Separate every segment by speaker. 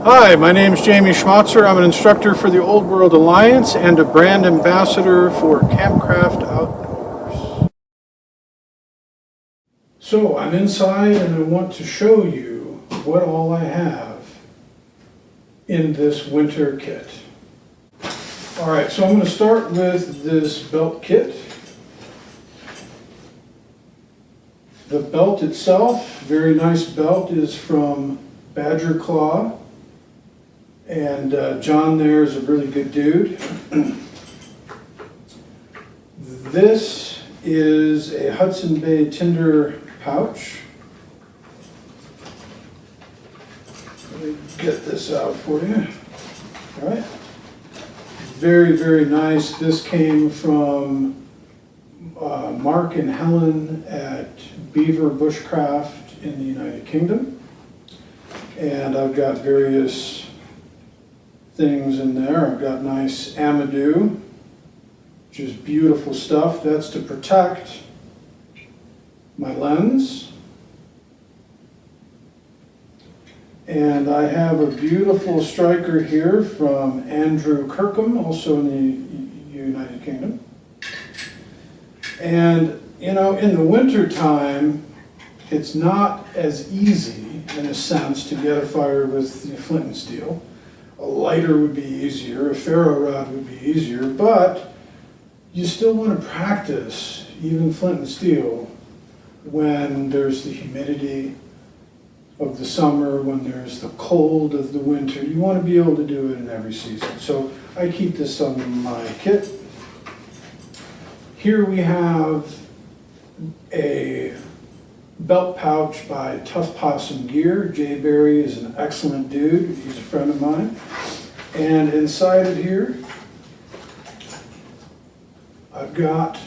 Speaker 1: Hi, my name is Jamie Schmatzer. I'm an instructor for the Old World Alliance and a brand ambassador for Campcraft Outdoors. So I'm inside and I want to show you what all I have in this winter kit. Alright, so I'm going to start with this belt kit. The belt itself, very nice belt, is from Badger Claw. And John there is a really good dude. This is a Hudson Bay Tinder Pouch. Let me get this out for you. All right. Very, very nice. This came from Mark and Helen at Beaver Bushcraft in the United Kingdom. And I've got various things in there. I've got nice Amadou, which is beautiful stuff. That's to protect my lens. And I have a beautiful striker here from Andrew Kirkham, also in the United Kingdom. And you know, in the winter time, it's not as easy in a sense to get a fire with flint and steel. A lighter would be easier, a ferro rod would be easier, but you still want to practice even flint and steel when there's the humidity of the summer, when there's the cold of the winter. You want to be able to do it in every season. So I keep this on my kit. Here we have a belt pouch by Tough Possum Gear. Jay Berry is an excellent dude. He's a friend of mine. And inside of here, I've got,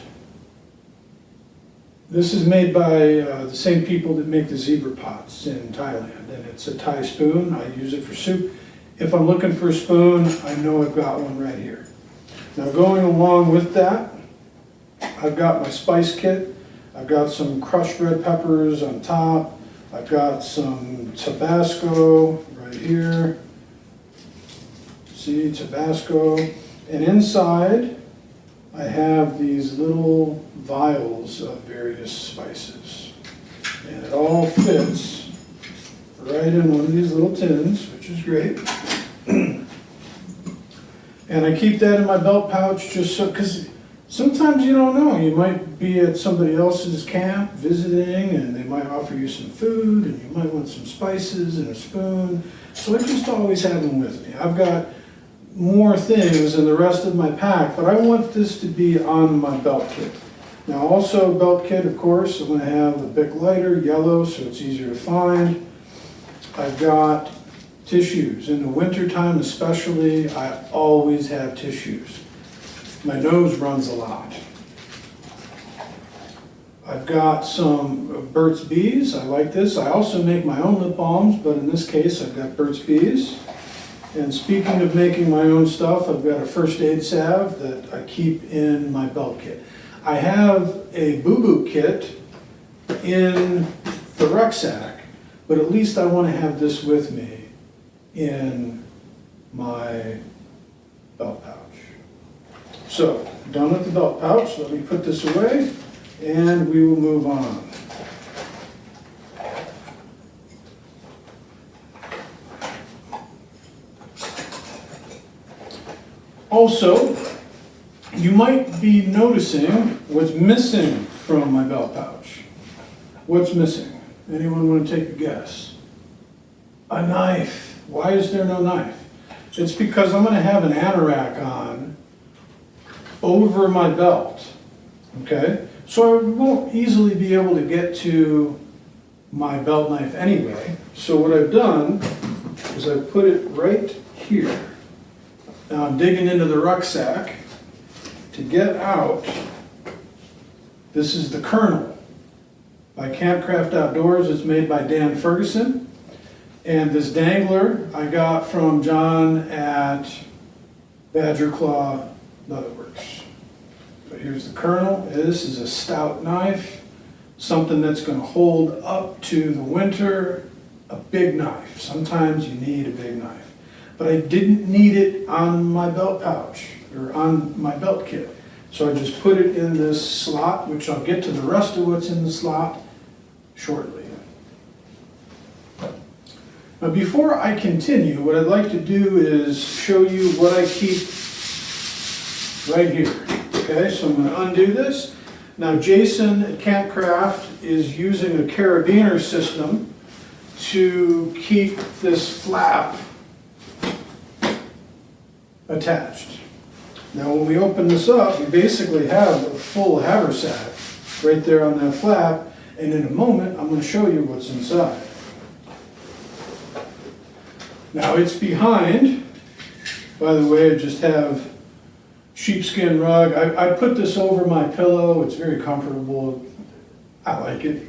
Speaker 1: this is made by the same people that make the zebra pots in Thailand. And it's a Thai spoon. I use it for soup. If I'm looking for a spoon, I know I've got one right here. Now going along with that, I've got my spice kit. I've got some crushed red peppers on top. I've got some Tabasco right here. See, Tabasco. And inside, I have these little vials of various spices. And it all fits right in one of these little tins, which is great. And I keep that in my belt pouch just so, because sometimes you don't know. You might be at somebody else's camp visiting and they might offer you some food and you might want some spices and a spoon. So I just always have them with me. I've got more things in the rest of my pack, but I want this to be on my belt kit. Now also belt kit, of course, I'm going to have a Bic lighter, yellow, so it's easier to find. I've got tissues. In the winter time especially, I always have tissues. My nose runs a lot. I've got some Burt's Bees. I like this. I also make my own lip balms, but in this case I've got Burt's Bees. And speaking of making my own stuff, I've got a first aid salve that I keep in my belt kit. I have a Booboo Kit in the rucksack, but at least I want to have this with me in my belt pouch. So, done with the belt pouch. Let me put this away and we will move on. Also, you might be noticing what's missing from my belt pouch. What's missing? Anyone want to take a guess? A knife. Why is there no knife? It's because I'm going to have an anorak on over my belt, okay? So I won't easily be able to get to my belt knife anyway. So what I've done is I put it right here. Now I'm digging into the rucksack to get out. This is the Kernel by Campcraft Outdoors. It's made by Dan Ferguson. And this dangler I got from John at Badger Claw Leatherworks. But here's the Kernel. This is a stout knife, something that's going to hold up to the winter a big knife. Sometimes you need a big knife. But I didn't need it on my belt pouch or on my belt kit. So I just put it in this slot, which I'll get to the rest of what's in the slot shortly. Now before I continue, what I'd like to do is show you what I keep right here. Okay, so I'm going to undo this. Now Jason at Campcraft is using a carabiner system to keep this flap attached. Now when we open this up, we basically have a full haversack right there on that flap, and in a moment I'm going to show you what's inside. Now it's behind, by the way, I just have sheepskin rug. I put this over my pillow, it's very comfortable, I like it.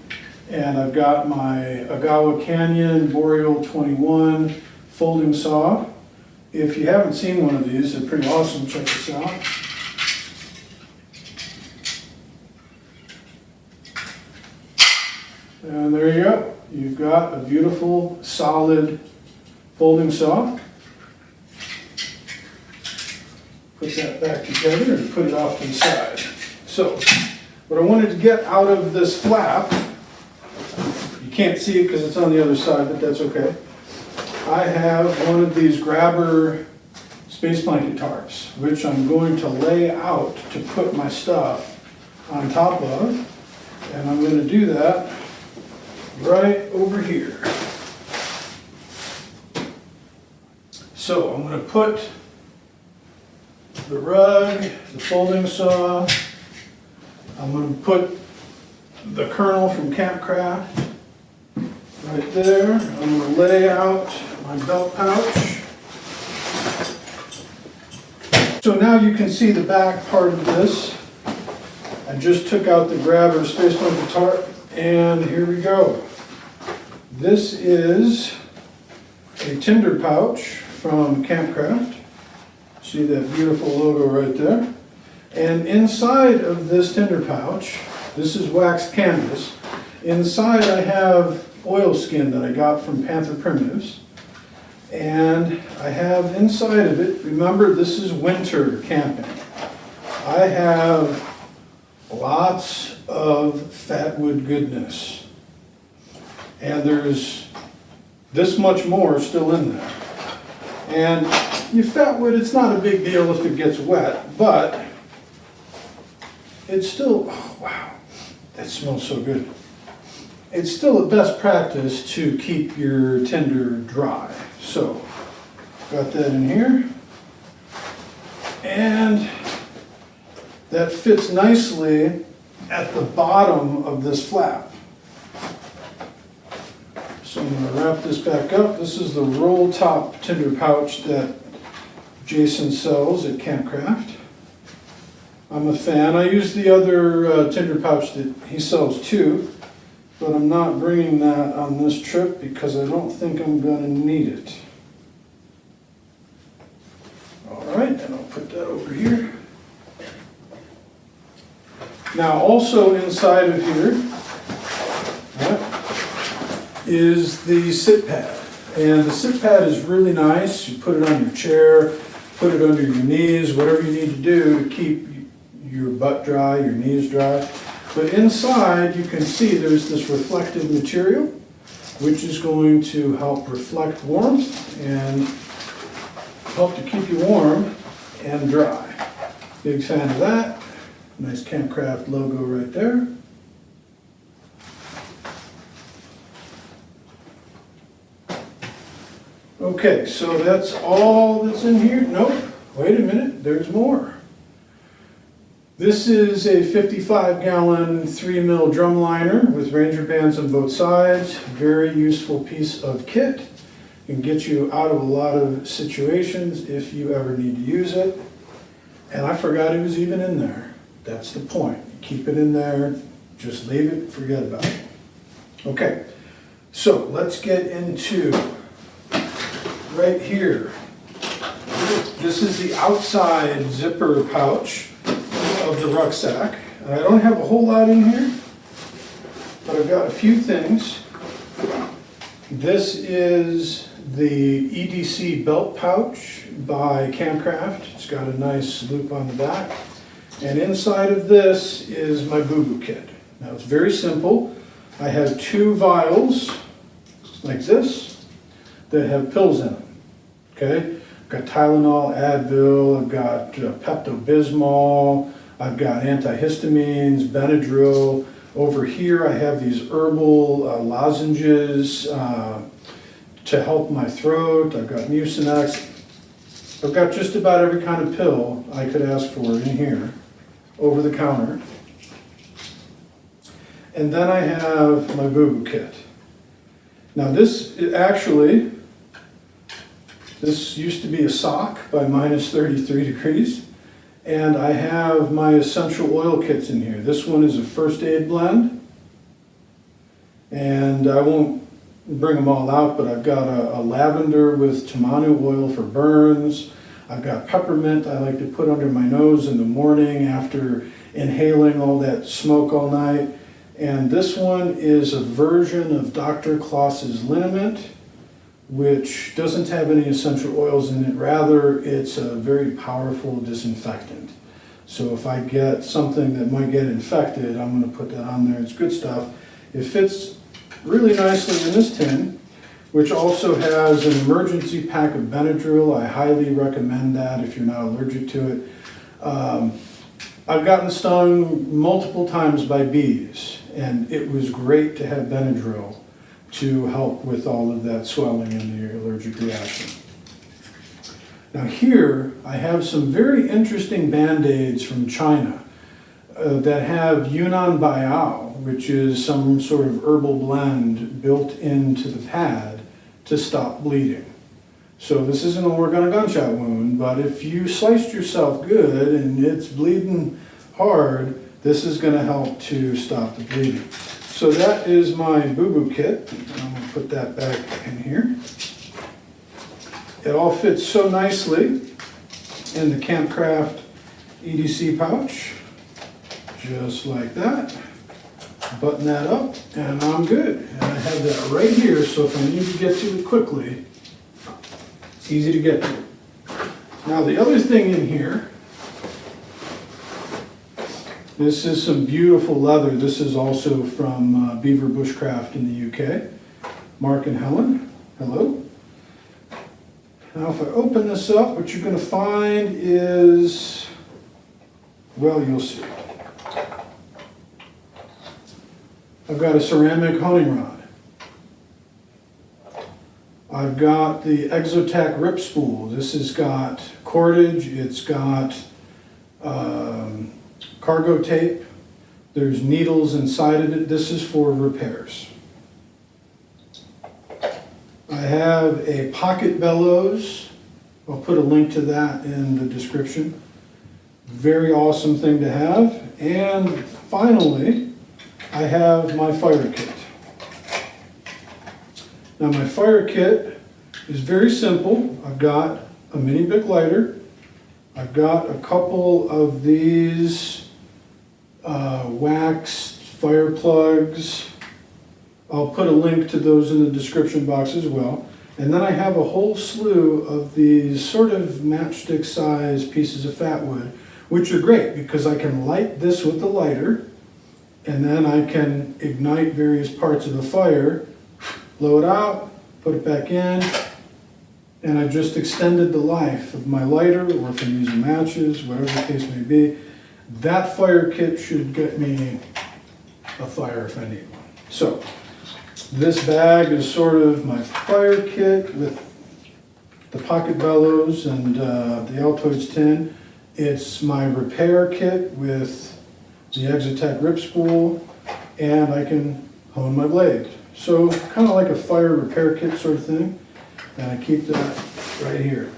Speaker 1: And I've got my Agawa Canyon Boreal 21 folding saw. If you haven't seen one of these, they're pretty awesome. Check this out. And there you go. You've got a beautiful, solid folding saw. Put that back together and put it off to the side. So, what I wanted to get out of this flap, you can't see it because it's on the other side, but that's okay. I have one of these grabber space blanket tarps, which I'm going to lay out to put my stuff on top of, and I'm going to do that right over here. So I'm going to put the rug, the folding saw, I'm going to put the kernel from Campcraft right there. I'm going to lay out my belt pouch. So now you can see the back part of this. I just took out the grabber space blanket tarp, and here we go. This is a Tinder Pouch from Campcraft. See that beautiful logo right there? And inside of this Tinder Pouch, this is waxed canvas. Inside I have oilskin that I got from Panther Primitives. And I have inside of it, remember this is winter camping. I have lots of fatwood goodness. And there's this much more still in there. And your fatwood, it's not a big deal if it gets wet, but it's still, oh, wow, that smells so good. It's still a best practice to keep your tinder dry. So, got that in here. And that fits nicely at the bottom of this flap. So I'm going to wrap this back up. This is the roll top Tinder Pouch that Jason sells at Campcraft. I'm a fan. I use the other Tinder Pouch that he sells too, but I'm not bringing that on this trip because I don't think I'm going to need it. Alright, and I'll put that over here. Now also inside of here is the sit pad. And the sit pad is really nice. You put it on your chair, put it under your knees, whatever you need to do to keep your butt dry, your knees dry. But inside you can see there's this reflective material which is going to help reflect warmth and help to keep you warm and dry. Big fan of that. Nice Campcraft logo right there. Okay, so that's all that's in here. Nope, wait a minute, there's more. This is a 55-gallon 3mm drum liner with Ranger bands on both sides. Very useful piece of kit. Can get you out of a lot of situations if you ever need to use it. And I forgot it was even in there. That's the point. You keep it in there, just leave it, forget about it. Okay, so let's get into right here. This is the outside zipper pouch of the rucksack. And I don't have a whole lot in here, but I've got a few things. This is the EDC Belt Pouch by Campcraft. It's got a nice loop on the back. And inside of this is my Booboo Kit. Now it's very simple. I have 2 vials like this that have pills in them. Okay? I've got Tylenol, Advil, I've got Pepto-Bismol, I've got antihistamines, Benadryl. Over here I have these herbal lozenges to help my throat. I've got Mucinex. I've got just about every kind of pill I could ask for in here, over the counter. And then I have my Booboo Kit. Now this used to be a sock by minus 33 degrees. And I have my essential oil kits in here. This one is a first aid blend. And I won't bring them all out, but I've got a lavender with tamanu oil for burns. I've got peppermint I like to put under my nose in the morning after inhaling all that smoke all night. And this one is a version of Dr. Kloss's liniment, which doesn't have any essential oils in it. Rather, it's a very powerful disinfectant. So if I get something that might get infected, I'm going to put that on there. It's good stuff. It fits really nicely in this tin, which also has an emergency pack of Benadryl. I highly recommend that if you're not allergic to it. I've gotten stung multiple times by bees, and it was great to have Benadryl to help with all of that swelling and the allergic reaction. Now here, I have some very interesting Band-Aids from China that have Yunnan Baiyao, which is some sort of herbal blend built into the pad to stop bleeding. So this isn't a work on a gunshot wound, but if you sliced yourself good and it's bleeding hard, this is going to help to stop the bleeding. So that is my Booboo Kit. I'm going to put that back in here. It all fits so nicely in the Campcraft EDC pouch, just like that. Button that up, and I'm good. And I have that right here, so if I need to get to it quickly, it's easy to get to. Now the other thing in here, this is some beautiful leather. This is also from Beaver Bushcraft in the UK. Mark and Helen, hello. Now if I open this up, what you're going to find is, well, you'll see. I've got a ceramic honing rod. I've got the Exotac rip spool. This has got cordage, it's got cargo tape, there's needles inside of it. This is for repairs. I have a pocket bellows. I'll put a link to that in the description. Very awesome thing to have. And finally, I have my fire kit. Now my fire kit is very simple. I've got a mini Bic lighter. I've got a couple of these waxed fire plugs. I'll put a link to those in the description box as well. And then I have a whole slew of these sort of matchstick size pieces of fat wood, which are great because I can light this with the lighter, and then I can ignite various parts of the fire, blow it out, put it back in, and I just extended the life of my lighter, or if I'm using matches, whatever the case may be. That fire kit should get me a fire if I need one. So, this bag is sort of my fire kit with the pocket bellows and the Altoids tin. It's my repair kit with the Exotac rip spool, and I can hone my blade. So kind of like a fire repair kit sort of thing, and I keep that right here.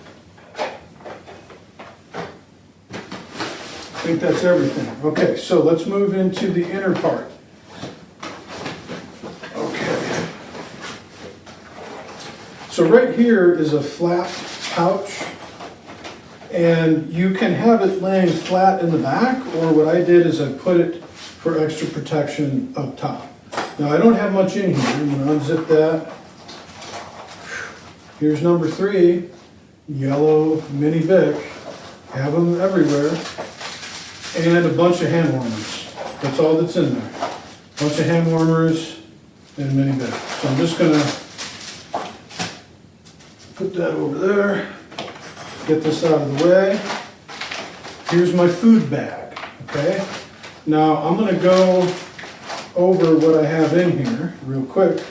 Speaker 1: I think that's everything. Okay, so let's move into the inner part. Okay. So right here is a flat pouch, and you can have it laying flat in the back, or what I did is I put it for extra protection up top. Now I don't have much in here. I'm going to unzip that, Here's number 3, yellow mini Bic. Have them everywhere. And a bunch of hand warmers. That's all that's in there. A bunch of hand warmers and a mini Bic. So I'm just gonna put that over there. Get this out of the way. Here's my food bag, okay? Now I'm gonna go over what I have in here real quick.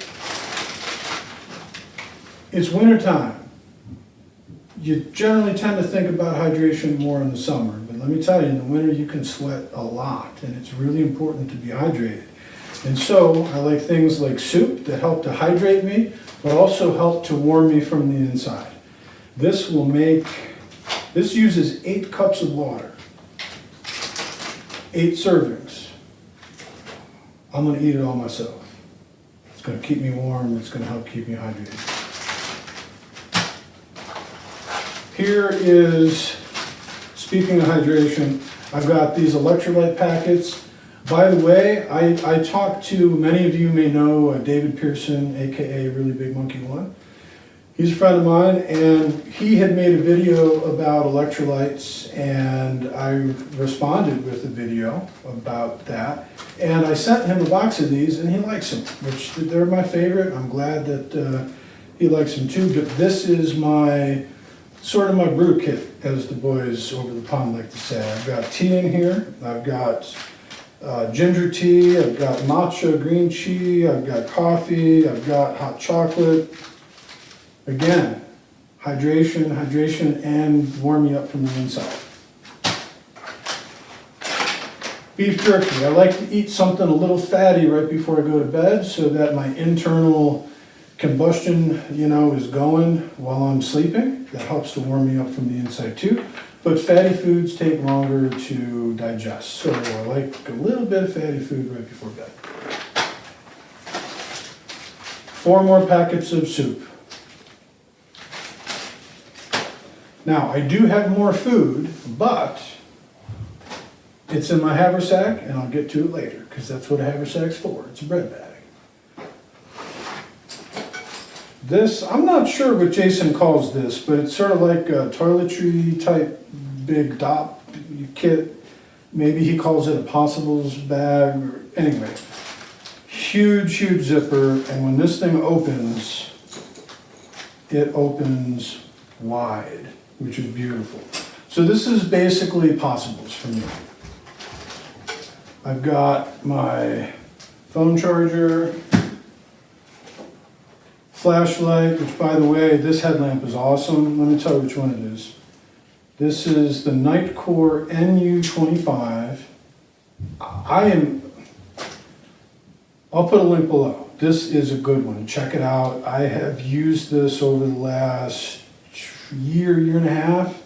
Speaker 1: It's winter time. You generally tend to think about hydration more in the summer, but let me tell you, in the winter you can sweat a lot, and it's really important to be hydrated. And so I like things like soup that help to hydrate me, but also help to warm me from the inside. This uses 8 cups of water, 8 servings. I'm gonna eat it all myself. It's gonna keep me warm, it's gonna help keep me hydrated. Here is, speaking of hydration, I've got these electrolyte packets. By the way, I talked to, many of you may know David Pearson, aka Really Big Monkey 1. He's a friend of mine, and he had made a video about electrolytes, and I responded with a video about that. And I sent him a box of these, and he likes them, which they're my favorite. I'm glad that he likes them too, but this is sort of my brew kit, as the boys over the pond like to say. I've got tea in here, I've got ginger tea, I've got matcha green tea, I've got coffee, I've got hot chocolate. Again, hydration, and warm you up from the inside. Beef jerky. I like to eat something a little fatty right before I go to bed so that my internal combustion, is going while I'm sleeping. That helps to warm me up from the inside too. But fatty foods take longer to digest. So I like a little bit of fatty food right before bed. 4 more packets of soup. Now, I do have more food, but it's in my haversack, and I'll get to it later, because that's what a haversack's for. It's a bread bag. This, I'm not sure what Jason calls this, but it's sort of like a toiletry type big dop kit. Maybe he calls it a possibles bag, or anyway. Huge zipper, and when this thing opens, it opens wide, which is beautiful. So this is basically possibles for me. I've got my phone charger, flashlight, which by the way, this headlamp is awesome. Let me tell you which one it is. This is the Nightcore NU25. I'll put a link below. This is a good one. Check it out. I have used this over the last year and a half,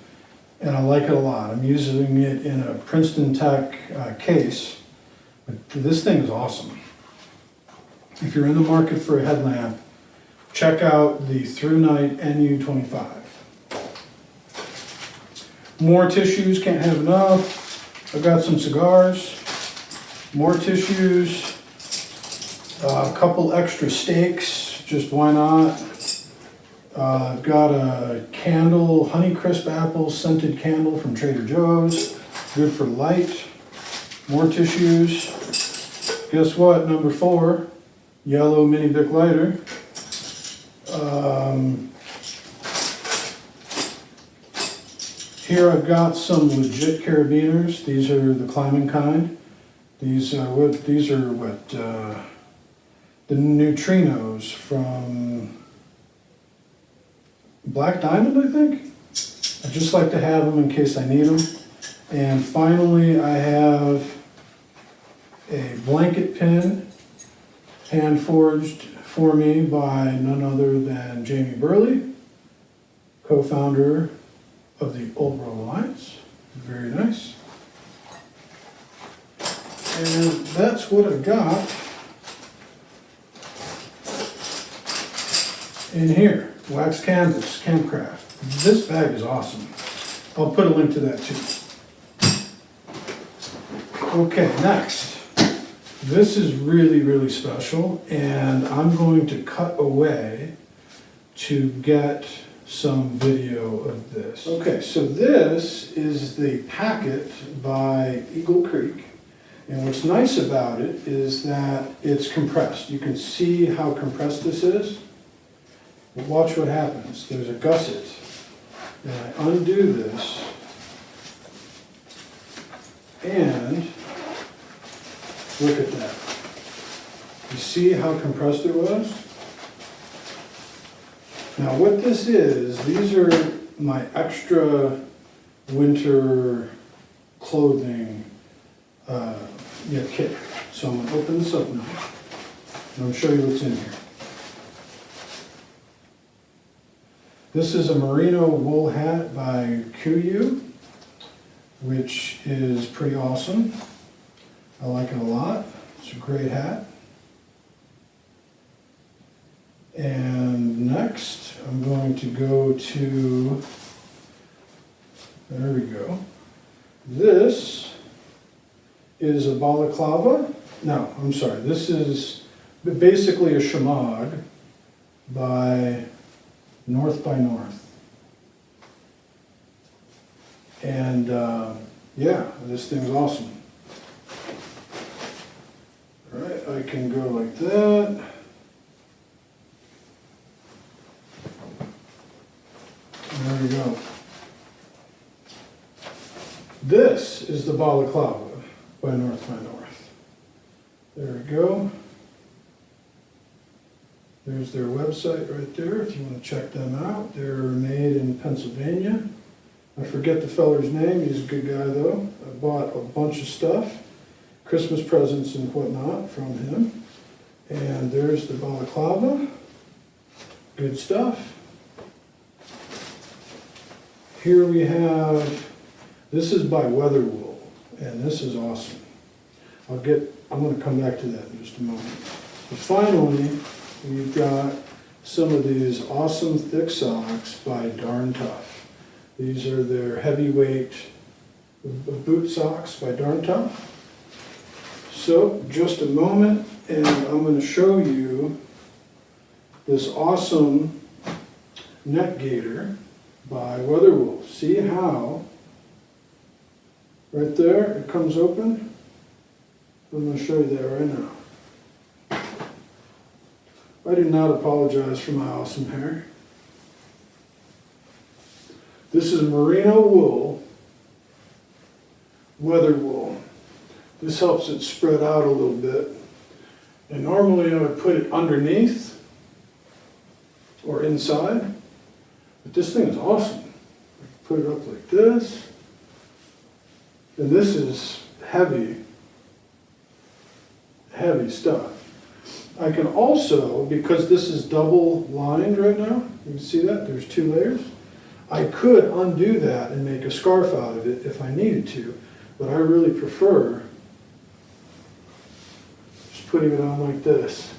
Speaker 1: and I like it a lot. I'm using it in a Princeton Tech case. But this thing is awesome. If you're in the market for a headlamp, check out the Through Night NU25. More tissues, can't have enough. I've got some cigars, more tissues, a couple extra steaks, just why not. I've got a candle, Honeycrisp apple scented candle from Trader Joe's, good for light. More tissues. Guess what? Number 4, yellow mini Bic lighter. Here I've got some legit carabiners. These are the climbing kind. These are the neutrinos from Black Diamond, I think. I just like to have them in case I need them. And finally, I have a blanket pin, hand forged for me by none other than Jamie Burley, co-founder of the Old World Alliance. Very nice. And that's what I've got in here. Wax canvas, Campcraft. This bag is awesome. I'll put a link to that too. Okay, next. This is really special, and I'm going to cut away to get some video of this. Okay, so this is the packet by Eagle Creek. And what's nice about it is that it's compressed. You can see how compressed this is. But watch what happens. There's a gusset. And I undo this. And look at that. You see how compressed it was? Now what this is, these are my extra winter clothing kit. So I'm going to open this up now, and I'll show you what's in here. This is a Merino Wool Hat by Kuyu, which is pretty awesome. I like it a lot. It's a great hat. And next, I'm going to go to, there we go. This is a Balaclava. No, I'm sorry. This is basically a shamag by North by North. And yeah, this thing's awesome. All right, I can go like that. There we go. This is the Balaclava by North by North. There we go. There's their website right there if you want to check them out. They're made in Pennsylvania. I forget the feller's name. He's a good guy though. I bought a bunch of stuff, Christmas presents and whatnot from him. And there's the Balaclava. Good stuff. Here we have, this is by Weather Wool, and this is awesome. I'm going to come back to that in just a moment. But finally, we've got some of these awesome thick socks by Darn Tough. These are their heavyweight boot socks by Darn Tough. So, just a moment, and I'm going to show you this awesome neck gaiter by Weather Wool. See how, right there, it comes open? I'm going to show you that right now. I do not apologize for my awesome hair. This is Merino Wool, Weather Wool. This helps it spread out a little bit. And normally I would put it underneath or inside. But this thing is awesome. Put it up like this. And this is heavy, heavy stuff. I can also, because this is double lined right now, you can see that, there's 2 layers. I could undo that and make a scarf out of it if I needed to, but I really prefer just putting it on like this.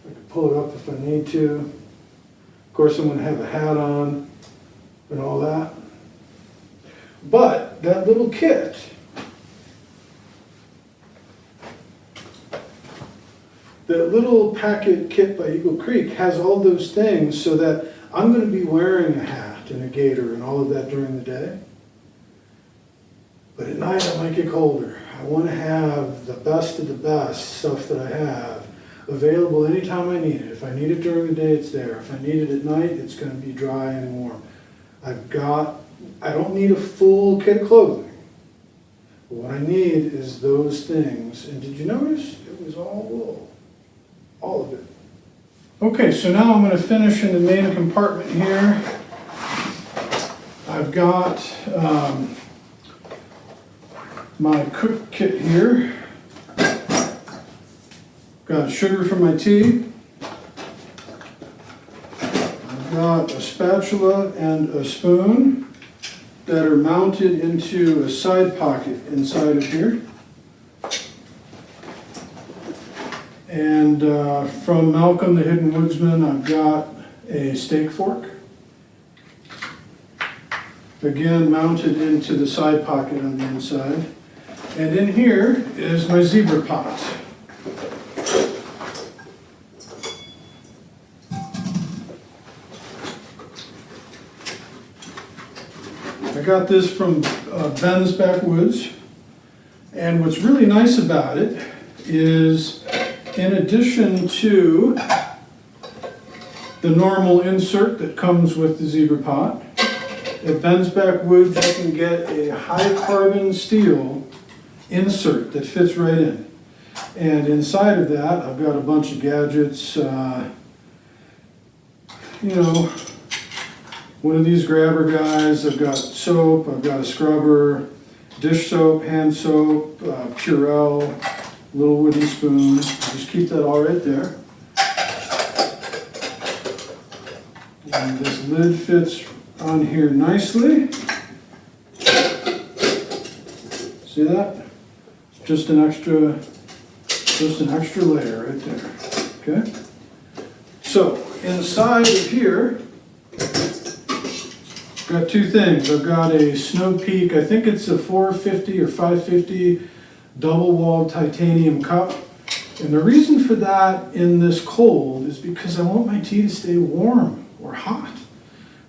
Speaker 1: I can pull it up if I need to. Of course, I'm going to have a hat on and all that. But that little kit, that little packet kit by Eagle Creek has all those things so that I'm going to be wearing a hat and a gaiter and all of that during the day. But at night I might get colder. I want to have the best of the best stuff that I have available anytime I need it. If I need it during the day, it's there. If I need it at night, it's going to be dry and warm. I don't need a full kit of clothing. But what I need is those things. And did you notice? It was all wool. All of it. Okay, so now I'm going to finish in the main compartment here. I've got my cook kit here. Got sugar for my tea. I've got a spatula and a spoon that are mounted into a side pocket inside of here. And from Malcolm the Hidden Woodsman, I've got a steak fork. Again, mounted into the side pocket on the inside. And in here is my zebra pot. I got this from Ben's Backwoods, and what's really nice about it is, in addition to the normal insert that comes with the zebra pot, at Ben's Backwoods you can get a high carbon steel insert that fits right in. And inside of that I've got a bunch of gadgets, you know, one of these grabber guys. I've got soap, I've got a scrubber, dish soap, hand soap, Purell, little wooden spoon. Just keep that all right there. And this lid fits on here nicely. See that? It's just an extra layer right there. Okay? So inside of here, I've got two things. I've got a Snow Peak, I think it's a 450 or 550 double-walled titanium cup. And the reason for that in this cold is because I want my tea to stay warm or hot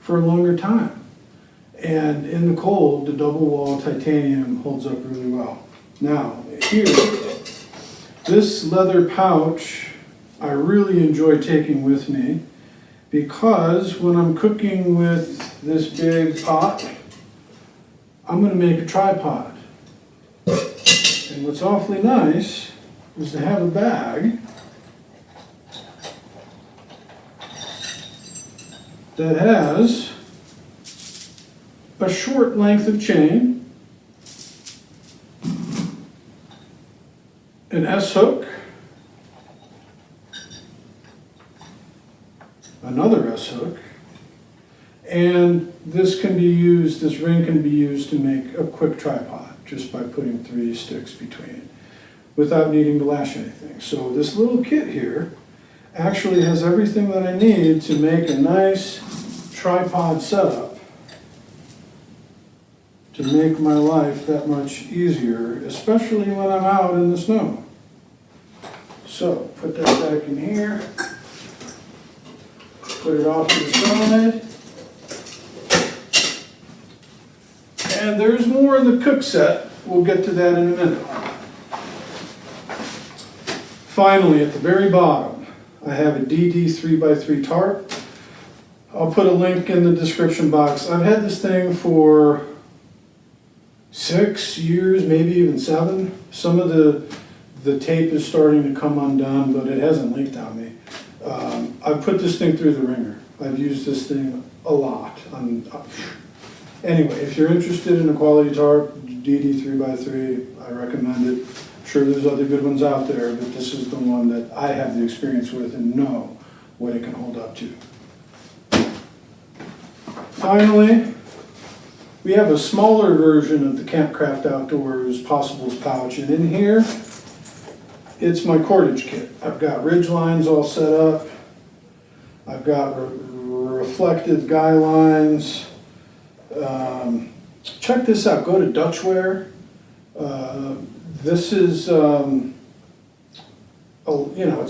Speaker 1: for a longer time. And in the cold, the double-walled titanium holds up really well. Now, here, this leather pouch I really enjoy taking with me, because when I'm cooking with this big pot, I'm going to make a tripod. And what's awfully nice is to have a bag that has a short length of chain, an S-hook, another S-hook, and this can be used, this ring can be used to make a quick tripod just by putting 3 sticks between it without needing to lash anything. So this little kit here actually has everything that I need to make a nice tripod setup to make my life that much easier, especially when I'm out in the snow. So put that back in here. Put it off to the side. And there's more in the cook set. We'll get to that in a minute. Finally, at the very bottom, I have a DD 3x3 tarp. I'll put a link in the description box. I've had this thing for 6 years, maybe even 7. Some of the tape is starting to come undone, but it hasn't leaked on me. I've put this thing through the ringer. I've used this thing a lot. Anyway, if you're interested in a quality tarp, DD 3x3, I recommend it. I'm sure there's other good ones out there, but this is the one that I have the experience with and know what it can hold up to. Finally, we have a smaller version of the Campcraft Outdoors Possibles pouch, and in here, it's my cordage kit. I've got ridge lines all set up. I've got reflective guy lines. Check this out. Go to Dutchware. This is, it's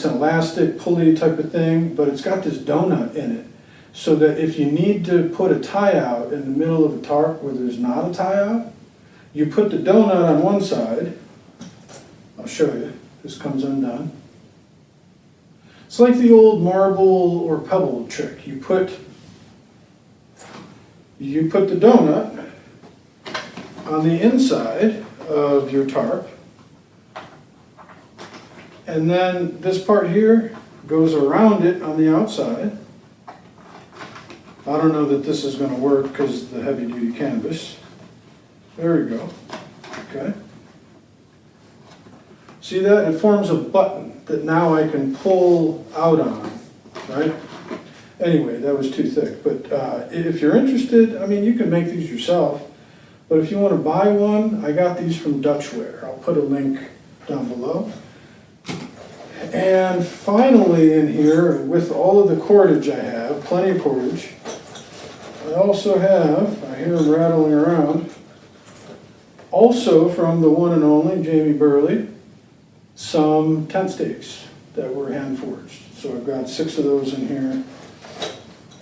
Speaker 1: an elastic pulley type of thing, but it's got this donut in it, so that if you need to put a tie out in the middle of a tarp where there's not a tie out, you put the donut on one side. I'll show you. This comes undone. It's like the old marble or pebble trick. You put the donut on the inside of your tarp, and then this part here goes around it on the outside. I don't know that this is going to work because of the heavy duty canvas. There we go. Okay. See that? It forms a button that now I can pull out on, right? Anyway, that was too thick. But if you're interested, I mean, you can make these yourself. But if you want to buy one, I got these from Dutchware. I'll put a link down below. And finally in here, with all of the cordage I have, plenty of cordage, I also have, I hear them rattling around, also from the one and only Jamie Burley, some tent stakes that were hand forged. So I've got 6 of those in here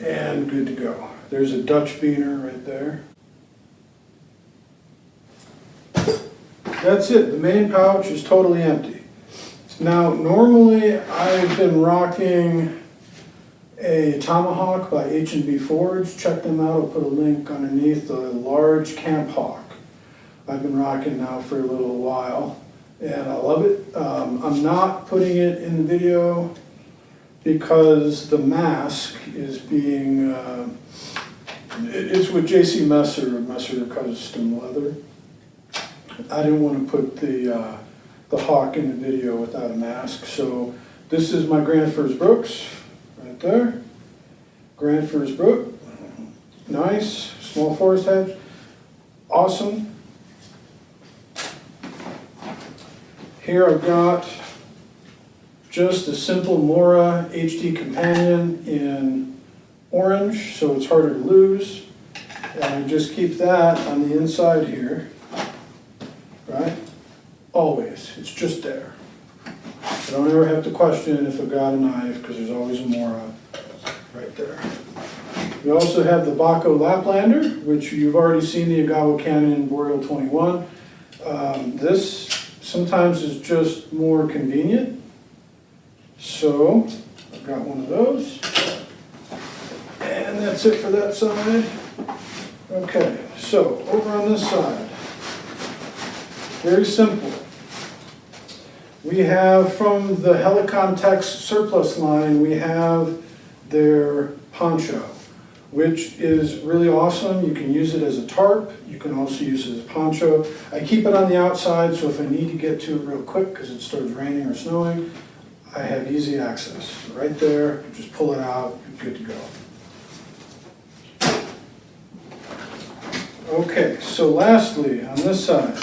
Speaker 1: and good to go. There's a Dutch beaner right there. That's it. The main pouch is totally empty. Now, normally I've been rocking a Tomahawk by H&B Forge. Check them out. I'll put a link underneath. The large Camp Hawk. I've been rocking now for a little while, and I love it. I'm not putting it in the video because the mask is being, it's with JC Messer Custom Leather. I didn't want to put the Hawk in the video without a mask, so this is my Grandfur's Brooks, right there. Grandfur's Brook, nice, small forest hedge, awesome. Here I've got just a simple Mora HD Companion in orange, so it's harder to lose. And I just keep that on the inside here, right? Always, it's just there. I don't ever have to question if I've got a knife, because there's always a Mora right there. We also have the Baco Laplander, which you've already seen, the Agawa Canyon Boreal 21. This sometimes is just more convenient. So I've got one of those. And that's it for that side. Okay, so over on this side, very simple. We have from the Helicon Tex surplus line, we have their Poncho, which is really awesome. You can use it as a tarp. You can also use it as a poncho. I keep it on the outside, so if I need to get to it real quick because it starts raining or snowing, I have easy access. Right there, just pull it out, you're good to go. Okay, so lastly, on this side,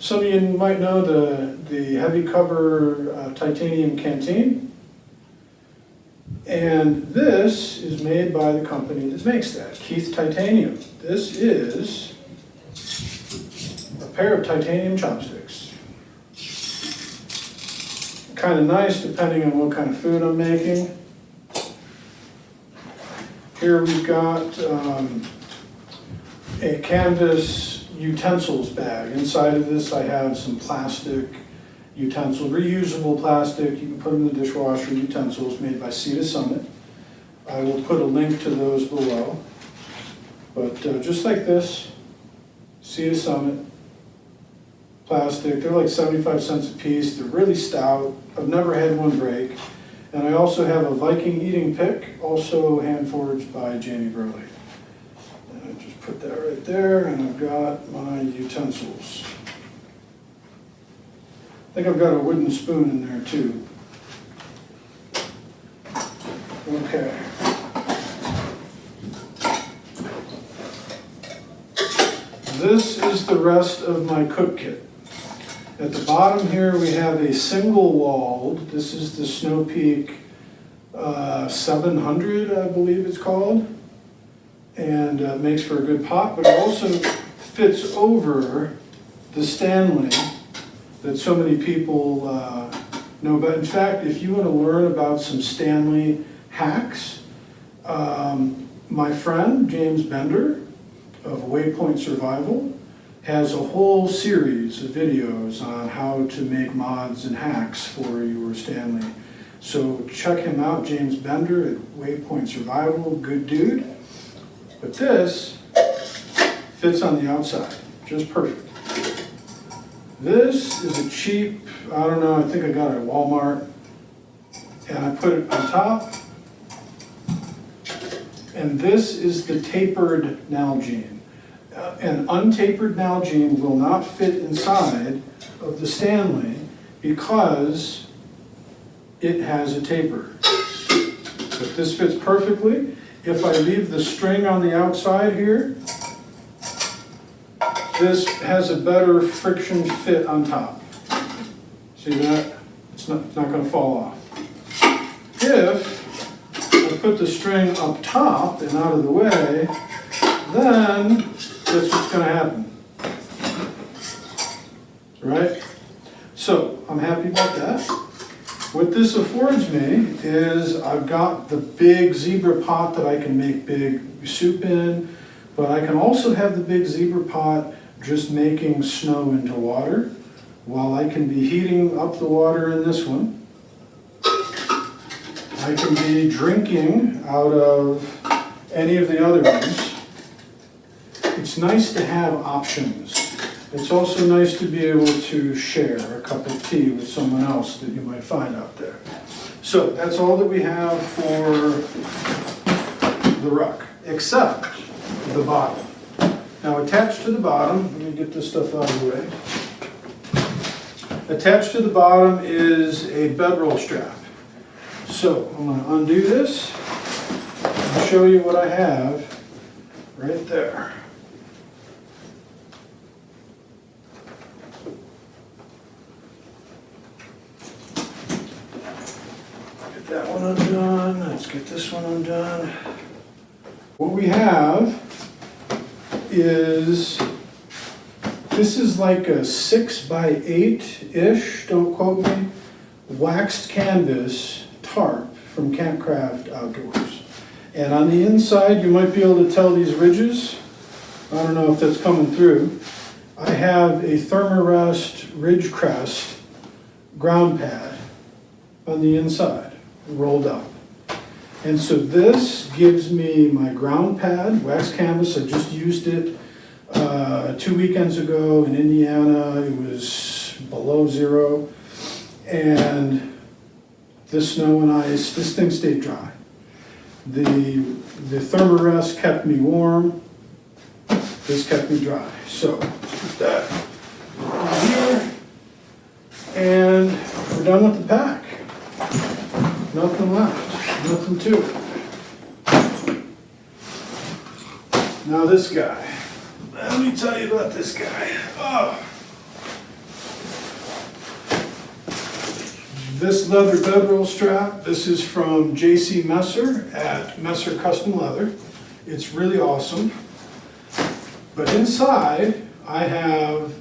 Speaker 1: some of you might know the heavy cover titanium canteen. And this is made by the company that makes that, Keith Titanium. This is a pair of titanium chopsticks. Kind of nice depending on what kind of food I'm making. Here we've got a canvas utensils bag. Inside of this I have some plastic utensils, reusable plastic. You can put them in the dishwasher. Utensils made by Sea to Summit. I will put a link to those below. But just like this, Sea to Summit, plastic. They're like 75 cents a piece. They're really stout. I've never had one break. And I also have a Viking eating pick, also hand forged by Jamie Burley. And I just put that right there, and I've got my utensils. I think I've got a wooden spoon in there too. Okay. This is the rest of my cook kit. At the bottom here we have a single walled, this is the Snow Peak 700, I believe it's called. And makes for a good pot, but it also fits over the Stanley that so many people know about. In fact, if you want to learn about some Stanley hacks, my friend James Bender of Waypoint Survival has a whole series of videos on how to make mods and hacks for your Stanley. So check him out, James Bender at Waypoint Survival, good dude. But this fits on the outside, just perfect. This is a cheap, I don't know, I think I got it at Walmart. And I put it on top. And this is the tapered Nalgene. An untapered Nalgene will not fit inside of the Stanley because it has a taper. But this fits perfectly. If I leave the string on the outside here, this has a better friction fit on top. See that? It's not going to fall off. If I put the string up top and out of the way, then that's what's going to happen. Right? So, I'm happy about that. What this affords me is I've got the big zebra pot that I can make big soup in, but I can also have the big zebra pot just making snow into water, while I can be heating up the water in this one. I can be drinking out of any of the other ones. It's nice to have options. It's also nice to be able to share a cup of tea with someone else that you might find out there. So that's all that we have for the ruck, except the bottom. Now attached to the bottom, let me get this stuff out of the way. Attached to the bottom is a bedroll strap. So I'm going to undo this and show you what I have right there. Get that one undone. Let's get this one undone. What we have is, this is like a 6x8-ish, don't quote me, waxed canvas tarp from Campcraft Outdoors. And on the inside, you might be able to tell these ridges. I don't know if that's coming through. I have a Thermarest Ridge Crest ground pad on the inside, rolled up. And so this gives me my ground pad, wax canvas. I just used it 2 weekends ago in Indiana. It was below 0. And the snow and ice, this thing stayed dry. The Thermarest kept me warm. This kept me dry. So put that here. And we're done with the pack. Nothing left. Nothing to it. Now this guy. Let me tell you about this guy. Oh. This leather bedroll strap, this is from J.C. Messer at Messer Custom Leather. It's really awesome. But inside, I have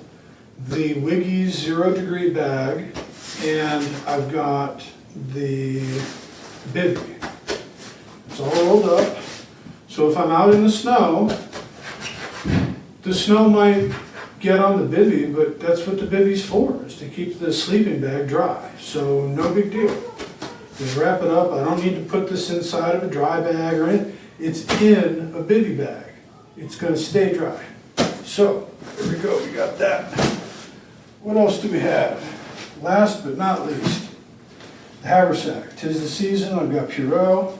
Speaker 1: the Wiggy's 0 degree bag, and I've got the bivvy. It's all rolled up. So if I'm out in the snow might get on the bivvy, but that's what the bivvy's for, is to keep the sleeping bag dry. So no big deal. Just wrap it up. I don't need to put this inside of a dry bag or anything. It's in a bivvy bag. It's going to stay dry. So there we go. We got that. What else do we have? Last but not least, the haversack. 'Tis the season. I've got Purell.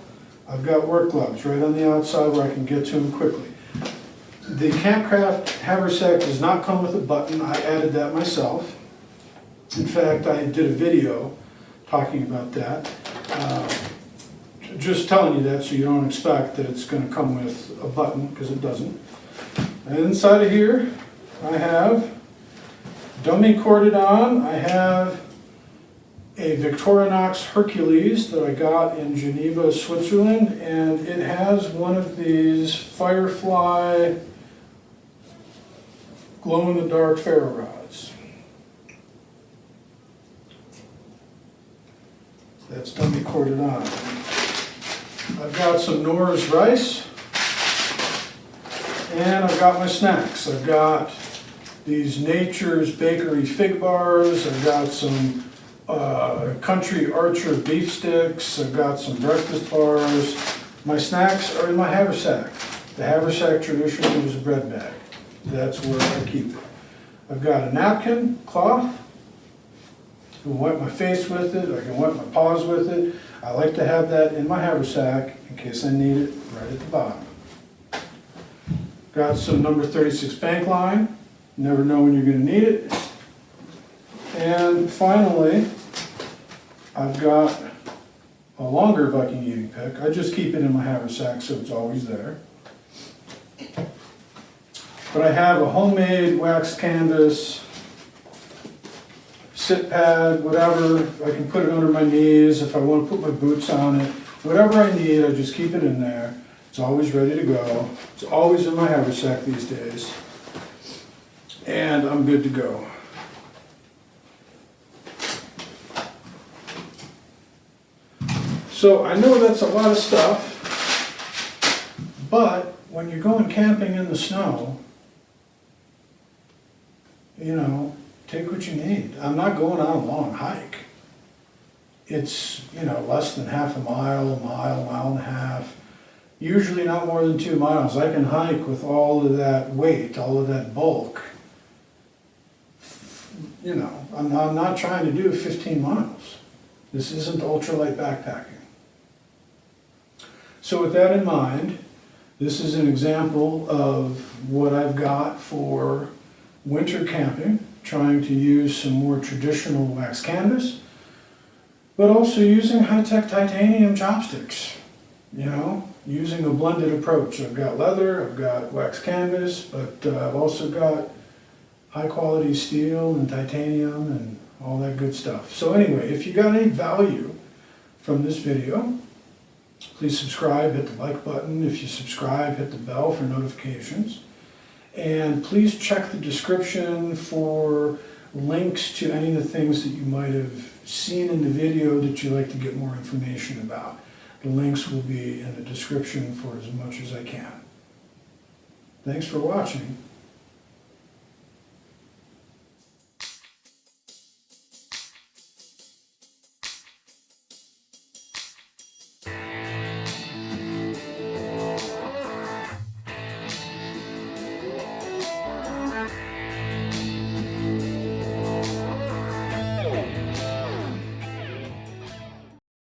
Speaker 1: I've got work gloves right on the outside where I can get to them quickly. The Campcraft haversack does not come with a button. I added that myself. In fact, I did a video talking about that. Just telling you that so you don't expect that it's going to come with a button, because it doesn't. And inside of here, I have dummy corded on. I have a Victorinox Hercules that I got in Geneva, Switzerland, and it has one of these Firefly glow-in-the-dark ferro rods. That's dummy corded on. I've got some Nor's rice, and I've got my snacks. I've got these Nature's Bakery fig bars. I've got some Country Archer beef sticks. I've got some breakfast bars. My snacks are in my haversack. The haversack traditionally was a bread bag. That's where I keep it. I've got a napkin, cloth. I can wipe my face with it. I can wipe my paws with it. I like to have that in my haversack in case I need it right at the bottom. Got some number 36 bank line. Never know when you're going to need it. And finally, I've got a longer Viking eating pick. I just keep it in my haversack so it's always there. But I have a homemade wax canvas, sit pad, whatever. I can put it under my knees if I want to put my boots on it. Whatever I need, I just keep it in there. It's always ready to go. It's always in my haversack these days. And I'm good to go. So I know that's a lot of stuff, but when you're going camping in the snow, you know, take what you need. I'm not going on a long hike. It's, you know, less than half a mile, mile and a half. Usually not more than 2 miles. I can hike with all of that weight, all of that bulk. You know, I'm not trying to do 15 miles. This isn't ultralight backpacking. So with that in mind, this is an example of what I've got for winter camping, trying to use some more traditional wax canvas, but also using high-tech titanium chopsticks, you know, using a blended approach. I've got leather, I've got wax canvas, but I've also got high-quality steel and titanium and all that good stuff. So anyway, if you got any value from this video, please subscribe, hit the like button. If you subscribe, hit the bell for notifications. And please check the description for links to any of the things that you might have seen in the video that you'd like to get more information about. The links will be in the description for as much as I can. Thanks for watching.